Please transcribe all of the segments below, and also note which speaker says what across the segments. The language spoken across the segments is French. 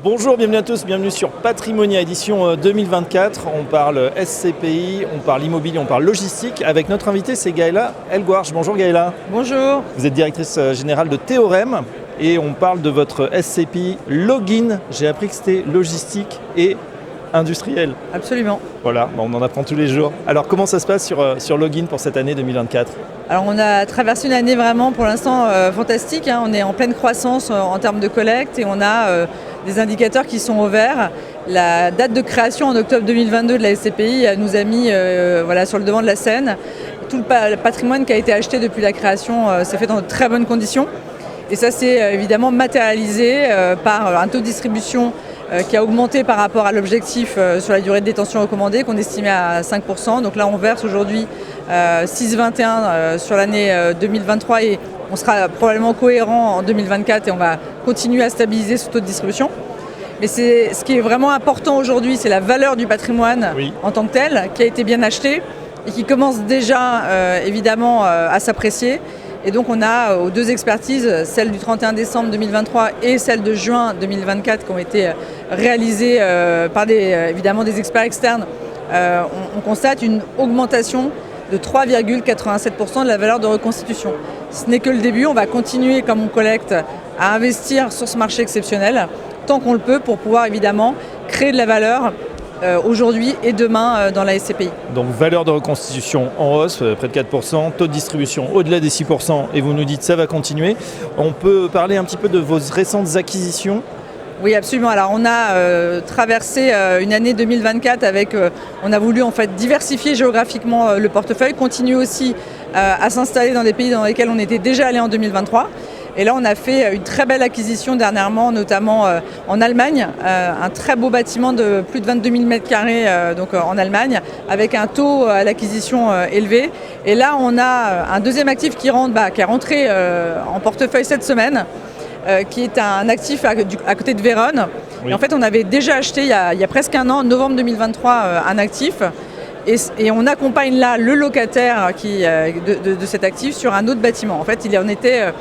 Speaker 1: Bonjour, bienvenue à tous, bienvenue sur Patrimonia édition 2024. On parle SCPI, on parle immobilier, on parle logistique. Avec notre invité, c'est Gaëla Elgouarch. Bonjour Gaëla.
Speaker 2: Bonjour.
Speaker 1: Vous êtes directrice générale de Théorème et on parle de votre SCPI Login. J'ai appris que c'était logistique et industriel.
Speaker 2: Absolument.
Speaker 1: Voilà, on en apprend tous les jours. Alors comment ça se passe sur Login pour cette année 2024 ?
Speaker 2: Alors on a traversé une année vraiment pour l'instant fantastique. On est en pleine croissance en termes de collecte et on a des indicateurs qui sont au vert. La date de création en octobre 2022 de la SCPI nous a mis sur le devant de la scène. Tout le patrimoine qui a été acheté depuis la création s'est fait dans de très bonnes conditions. Et ça s'est évidemment matérialisé par un taux de distribution qui a augmenté par rapport à l'objectif sur la durée de détention recommandée qu'on estimait à 5%. Donc là on verse aujourd'hui 6,21 sur l'année 2023 et on sera probablement cohérent en 2024 et on va continuer à stabiliser ce taux de distribution. Mais ce qui est vraiment important aujourd'hui, c'est la valeur du patrimoine en tant que tel, qui a été bien acheté et qui commence déjà évidemment à s'apprécier. Et donc on a aux deux expertises, celle du 31 décembre 2023 et celle de juin 2024 qui ont été réalisées par évidemment des experts externes. On constate une augmentation de 3,87% de la valeur de reconstitution. Ce n'est que le début, on va continuer comme on collecte à investir sur ce marché exceptionnel tant qu'on le peut pour pouvoir évidemment créer de la valeur aujourd'hui et demain dans la SCPI.
Speaker 1: Donc valeur de reconstitution en hausse, près de 4%, taux de distribution au-delà des 6%, et vous nous dites ça va continuer. On peut parler un petit peu de vos récentes acquisitions ?
Speaker 2: Oui, absolument. Alors on a traversé une année 2024 avec, on a voulu en fait diversifier géographiquement le portefeuille, continuer aussi à s'installer dans des pays dans lesquels on était déjà allé en 2023. Et là, on a fait une très belle acquisition dernièrement, notamment en Allemagne, un très beau bâtiment de plus de 22 000 m² donc en Allemagne, avec un taux à l'acquisition élevé. Et là, on a un deuxième actif qui est rentré en portefeuille cette semaine, qui est un actif à côté de Vérone. Oui. Et en fait, on avait déjà acheté il y a presque un an, en novembre 2023, un actif. Et on accompagne là le locataire de cet actif sur un autre bâtiment. En fait, il en était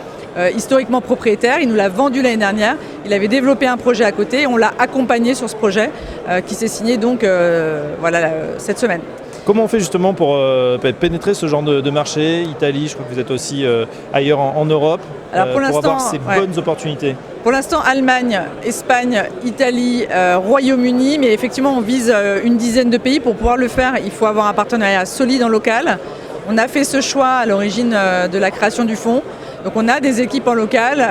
Speaker 2: historiquement propriétaire, il nous l'a vendu l'année dernière, il avait développé un projet à côté, on l'a accompagné sur ce projet qui s'est signé donc cette semaine.
Speaker 1: Comment on fait justement pour pénétrer ce genre de marché ? Italie, je crois que vous êtes aussi ailleurs en Europe.
Speaker 2: Alors pour
Speaker 1: avoir ces bonnes opportunités.
Speaker 2: Pour l'instant, Allemagne, Espagne, Italie, Royaume-Uni, mais effectivement on vise une dizaine de pays. Pour pouvoir le faire, il faut avoir un partenariat solide en local. On a fait ce choix à l'origine de la création du fonds. Donc on a des équipes en local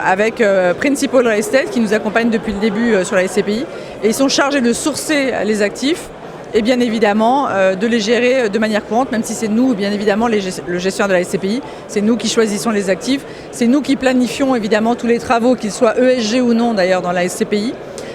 Speaker 2: avec Principal Real Estate qui nous accompagnent depuis le début sur la SCPI et ils sont chargés de sourcer les actifs et bien évidemment de les gérer de manière courante, même si c'est nous bien évidemment le gestionnaire de la SCPI, c'est nous qui choisissons les actifs, c'est nous qui planifions évidemment tous les travaux, qu'ils soient ESG ou non d'ailleurs dans la SCPI.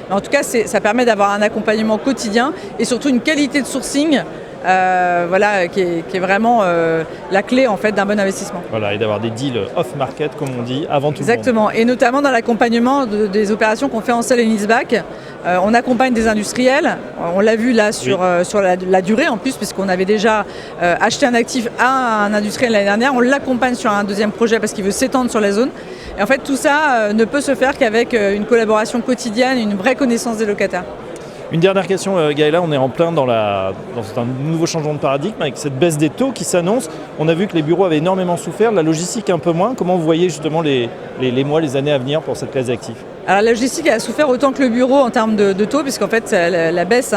Speaker 2: Mais en tout cas ça permet d'avoir un accompagnement quotidien et surtout une qualité de sourcing qui est vraiment la clé en fait d'un bon investissement.
Speaker 1: Voilà, et d'avoir des deals off-market comme on dit avant tout.
Speaker 2: Exactement, et notamment dans l'accompagnement des opérations qu'on fait en sell and leaseback. On accompagne des industriels, on l'a vu là sur la durée en plus puisqu'on avait déjà acheté un actif à un industriel l'année dernière, on l'accompagne sur un deuxième projet parce qu'il veut s'étendre sur la zone. Et en fait tout ça ne peut se faire qu'avec une collaboration quotidienne, une vraie connaissance des locataires.
Speaker 1: Une dernière question, Gaëla, on est en plein dans un nouveau changement de paradigme avec cette baisse des taux qui s'annonce. On a vu que les bureaux avaient énormément souffert, la logistique un peu moins. Comment vous voyez justement les mois, les années à venir pour cette classe d'actifs ?
Speaker 2: Alors la logistique a souffert autant que le bureau en termes de taux, puisqu'en fait la baisse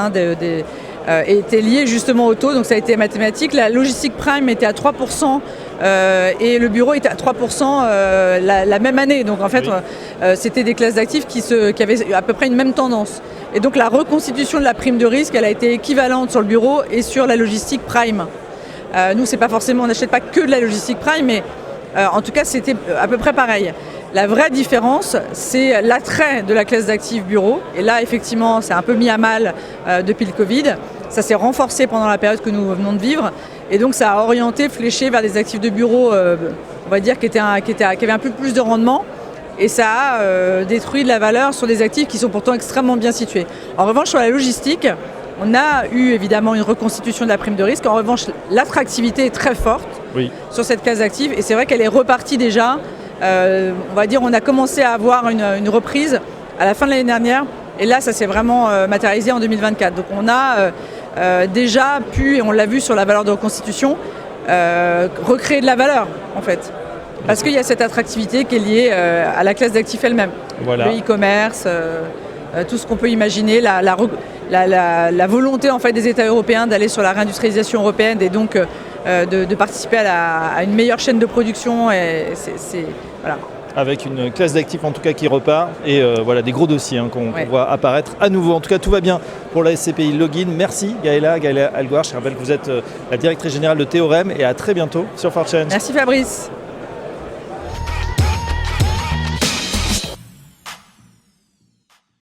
Speaker 2: était liée justement au taux, donc ça a été mathématique. La logistique prime était à 3% et le bureau était à 3% la même année. Donc en fait, c'était des classes d'actifs qui avaient à peu près une même tendance. Et donc la reconstitution de la prime de risque, elle a été équivalente sur le bureau et sur la logistique prime. Nous, c'est pas forcément, on n'achète pas que de la logistique prime, mais en tout cas, c'était à peu près pareil. La vraie différence, c'est l'attrait de la classe d'actifs bureau. Et là, effectivement, c'est un peu mis à mal depuis le Covid. Ça s'est renforcé pendant la période que nous venons de vivre. Et donc, ça a orienté, fléché vers des actifs de bureau, on va dire, qui avaient un peu plus de rendement. Et ça a détruit de la valeur sur des actifs qui sont pourtant extrêmement bien situés. En revanche, sur la logistique, on a eu évidemment une reconstitution de la prime de risque. En revanche, l'attractivité est très forte sur cette classe d'actifs. Et c'est vrai qu'elle est repartie déjà. On va dire on a commencé à avoir une reprise à la fin de l'année dernière. Et là, ça s'est vraiment matérialisé en 2024. Donc on a déjà pu, et on l'a vu sur la valeur de reconstitution, recréer de la valeur en fait. Parce qu'il y a cette attractivité qui est liée à la classe d'actifs elle-même.
Speaker 1: Voilà.
Speaker 2: Le e-commerce, tout ce qu'on peut imaginer, la volonté en fait, des États européens d'aller sur la réindustrialisation européenne et donc de participer à une meilleure chaîne de production. Et voilà.
Speaker 1: Avec une classe d'actifs en tout cas qui repart et voilà, des gros dossiers qu'on voit apparaître à nouveau. En tout cas, tout va bien pour la SCPI Login. Merci Gaëla Alguar. Je rappelle que vous êtes la directrice générale de Théorème et à très bientôt sur Fortune.
Speaker 2: Merci Fabrice.